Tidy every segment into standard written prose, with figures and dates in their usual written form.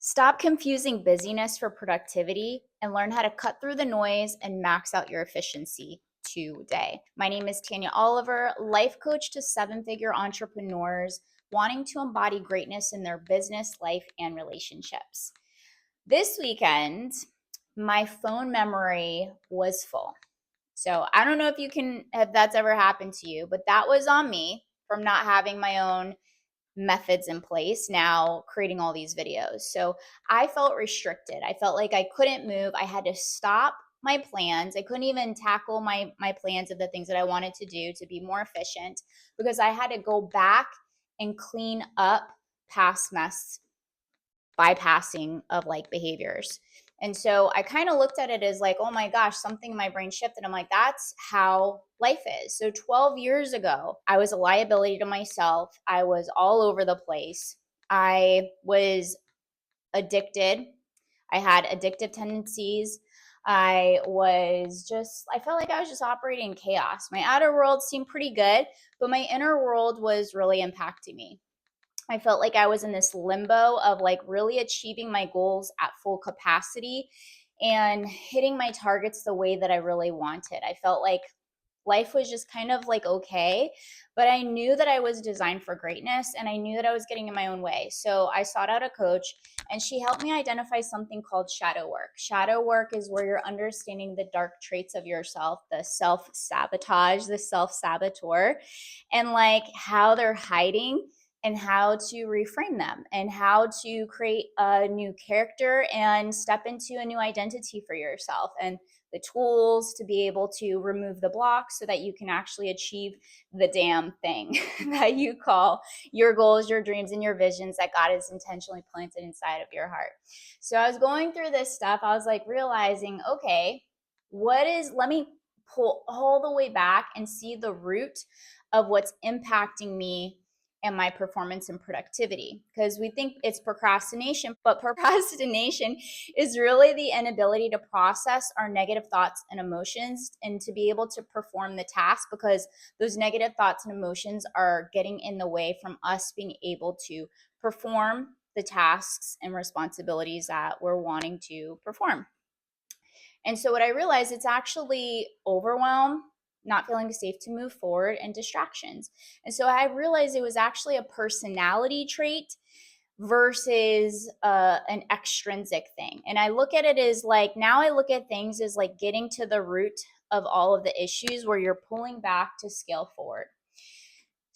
Stop confusing busyness for productivity and learn how to cut through the noise and max out your efficiency today. My name is Tanya Oliver, life coach to seven-figure entrepreneurs wanting to embody greatness in their business, life, and relationships. This weekend, my phone memory was full. So I don't know if that's ever happened to you, but that was on me from not having my own methods in place now creating all these videos. So I felt restricted. I felt like I couldn't move. I had to stop my plans. I couldn't even tackle my plans of the things that I wanted to do to be more efficient because I had to go back and clean up past mess bypassing of like behaviors. And so I kind of looked at it as like, oh my gosh, something in my brain shifted. I'm like, that's how life is. So 12 years ago, I was a liability to myself. I was all over the place. I was addicted. I had addictive tendencies. I felt like I was just operating in chaos. My outer world seemed pretty good, but my inner world was really impacting me. I felt like I was in this limbo of like really achieving my goals at full capacity and hitting my targets the way that I really wanted. I felt like life was just kind of like okay, but I knew that I was designed for greatness and I knew that I was getting in my own way. So I sought out a coach and she helped me identify something called shadow work. Shadow work is where you're understanding the dark traits of yourself, the self-sabotage, the self-saboteur, and like how they're hiding and how to reframe them and how to create a new character and step into a new identity for yourself and the tools to be able to remove the blocks so that you can actually achieve the damn thing that you call your goals, your dreams, and your visions that God has intentionally planted inside of your heart. So I was going through this stuff. I was like realizing, okay, let me pull all the way back and see the root of what's impacting me and my performance and productivity, because we think it's procrastination, but procrastination is really the inability to process our negative thoughts and emotions and to be able to perform the task, because those negative thoughts and emotions are getting in the way from us being able to perform the tasks and responsibilities that we're wanting to perform. And so what I realized, it's actually overwhelm, not feeling safe to move forward, and distractions. And so I realized it was actually a personality trait versus an extrinsic thing. And I look at it as like, now I look at things as like getting to the root of all of the issues where you're pulling back to scale forward.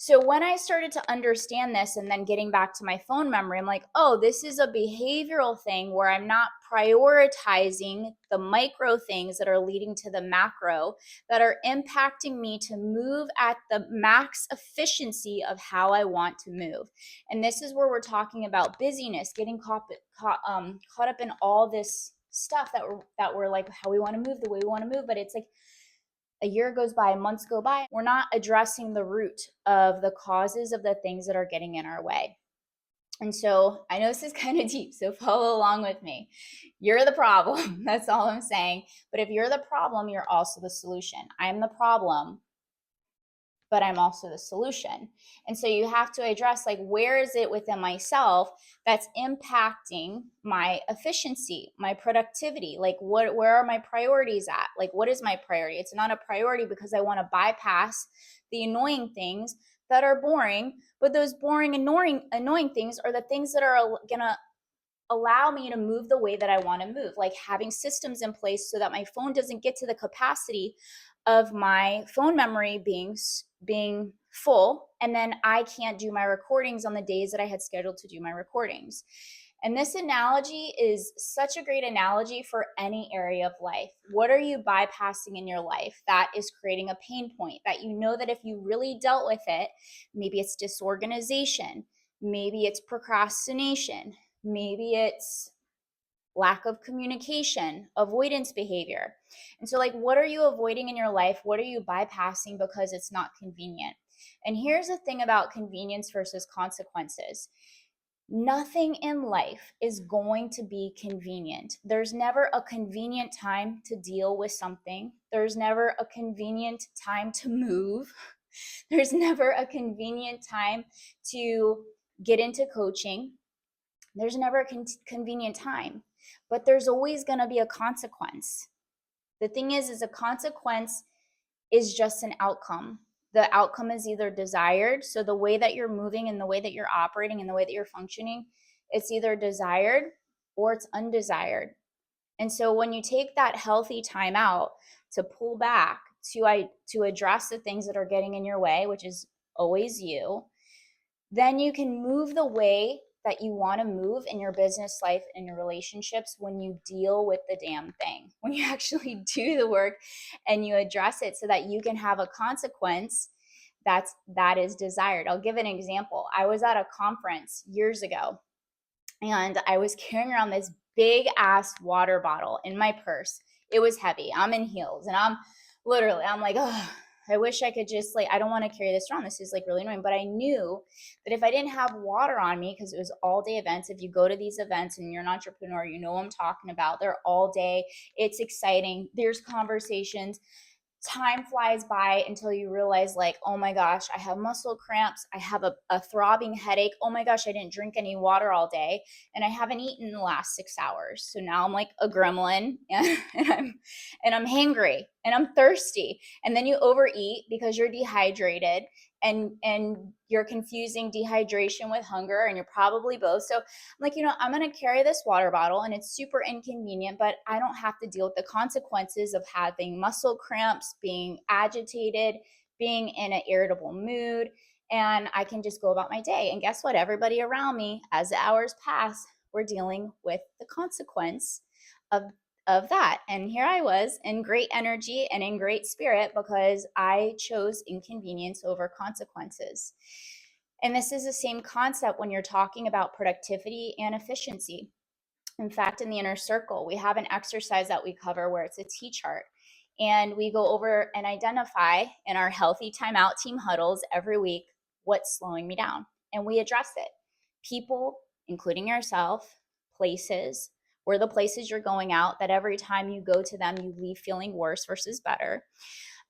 So when I started to understand this and then getting back to my phone memory, I'm like, oh, this is a behavioral thing where I'm not prioritizing the micro things that are leading to the macro that are impacting me to move at the max efficiency of how I want to move. And this is where we're talking about busyness, getting caught up in all this stuff that we're like how we want to move the way we want to move, but it's like a year goes by, months go by, we're not addressing the root of the causes of the things that are getting in our way. And so I know this is kind of deep, so follow along with me. You're the problem. That's all I'm saying. But if you're the problem, you're also the solution. I am the problem, but I'm also the solution. And so you have to address, like, where is it within myself that's impacting my efficiency, my productivity? Like, where are my priorities at? Like, what is my priority? It's not a priority because I want to bypass the annoying things that are boring, but those boring, annoying things are the things that are gonna allow me to move the way that I want to move, like having systems in place so that my phone doesn't get to the capacity of my phone memory being full, and then I can't do my recordings on the days that I had scheduled to do my recordings. And this analogy is such a great analogy for any area of life. What are you bypassing in your life that is creating a pain point that you know that if you really dealt with it, maybe it's disorganization, maybe it's procrastination, maybe it's lack of communication, avoidance behavior. And so, like, what are you avoiding in your life? What are you bypassing because it's not convenient? And here's the thing about convenience versus consequences. Nothing in life is going to be convenient. There's never a convenient time to deal with something. There's never a convenient time to move. There's never a convenient time to get into coaching. There's never a convenient time, but there's always going to be a consequence. The thing is a consequence is just an outcome. The outcome is either desired, so the way that you're moving and the way that you're operating and the way that you're functioning, it's either desired or it's undesired. And so when you take that healthy time out to pull back, to address the things that are getting in your way, which is always you, then you can move the way that you want to move in your business life and your relationships when you deal with the damn thing, when you actually do the work and you address it so that you can have a consequence that is desired. I'll give an example. I was at a conference years ago and I was carrying around this big ass water bottle in my purse. It was heavy. I'm in heels and I'm like, oh, I wish I could just I don't want to carry this around. This is really annoying. But I knew that if I didn't have water on me, because it was all day events, if you go to these events and you're an entrepreneur, you know what I'm talking about. They're all day. It's exciting. There's conversations. Time flies by until you realize oh my gosh, I have muscle cramps. I have a throbbing headache. Oh my gosh, I didn't drink any water all day and I haven't eaten in the last 6 hours. So now I'm like a gremlin and I'm hangry and I'm thirsty. And then you overeat because you're dehydrated and you're confusing dehydration with hunger and you're probably both. So I'm going to carry this water bottle and it's super inconvenient, but I don't have to deal with the consequences of having muscle cramps, being agitated, being in an irritable mood, and I can just go about my day. And guess what? Everybody around me, as the hours pass, we're dealing with the consequence of that. And here I was in great energy and in great spirit because I chose inconvenience over consequences. And this is the same concept when you're talking about productivity and efficiency. In fact, in the inner circle, we have an exercise that we cover where it's a T chart. And we go over and identify in our healthy timeout team huddles every week what's slowing me down. And we address it. People, including yourself, places, where the places you're going out that every time you go to them, you leave feeling worse versus better.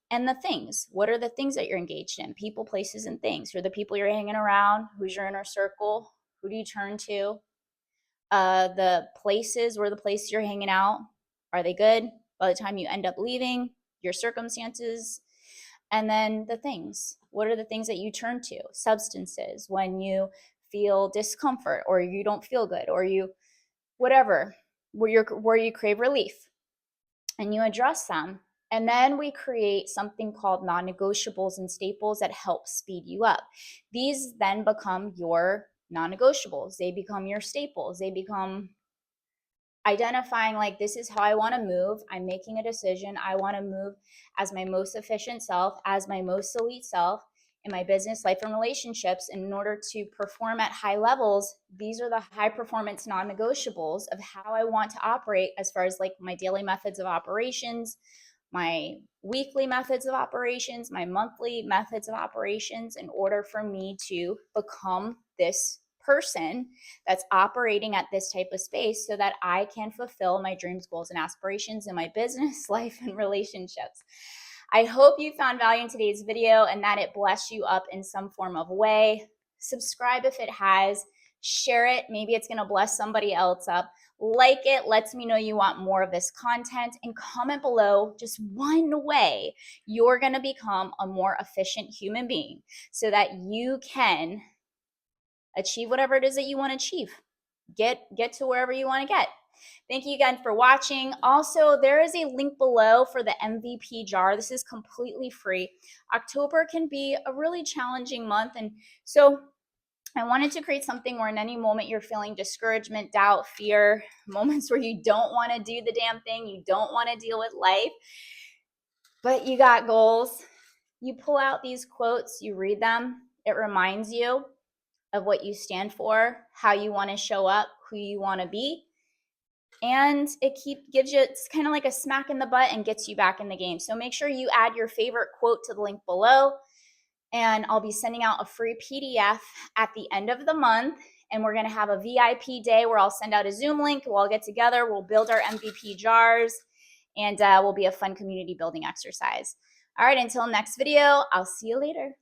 And the things, what are the things that you're engaged in? People, places, and things. Who are the people you're hanging around? Who's your inner circle? Who do you turn to? The places, where the places you're hanging out, are they good? By the time you end up leaving, your circumstances. And then the things, what are the things that you turn to? Substances, when you feel discomfort or you don't feel good or you, whatever, where you crave relief, and you address them. And then we create something called non-negotiables and staples that help speed you up. These then become your non-negotiables. They become your staples. They become identifying this is how I want to move. I'm making a decision. I want to move as my most efficient self, as my most elite self in my business, life, and relationships. And in order to perform at high levels, these are the high performance non-negotiables of how I want to operate as far as my daily methods of operations, my weekly methods of operations, my monthly methods of operations, in order for me to become this person that's operating at this type of space so that I can fulfill my dreams, goals, and aspirations in my business, life, and relationships. I hope you found value in today's video and that it blessed you up in some form of way. Subscribe if it has. Share it. Maybe it's going to bless somebody else up. Like it, lets me know you want more of this content, and comment below just one way you're going to become a more efficient human being so that you can achieve whatever it is that you want to achieve. Get to wherever you want to get. Thank you again for watching. Also, there is a link below for the MVP jar. This is completely free. October can be a really challenging month, and so I wanted to create something where in any moment you're feeling discouragement, doubt, fear, moments where you don't want to do the damn thing, you don't want to deal with life, but you got goals. You pull out these quotes, you read them. It reminds you of what you stand for, how you want to show up, who you want to be. And it gives you, it's kind of like a smack in the butt and gets you back in the game. So make sure you add your favorite quote to the link below. And I'll be sending out a free PDF at the end of the month. And we're going to have a VIP day where I'll send out a Zoom link. We'll all get together. We'll build our MVP jars. And will be a fun community building exercise. All right, until next video, I'll see you later.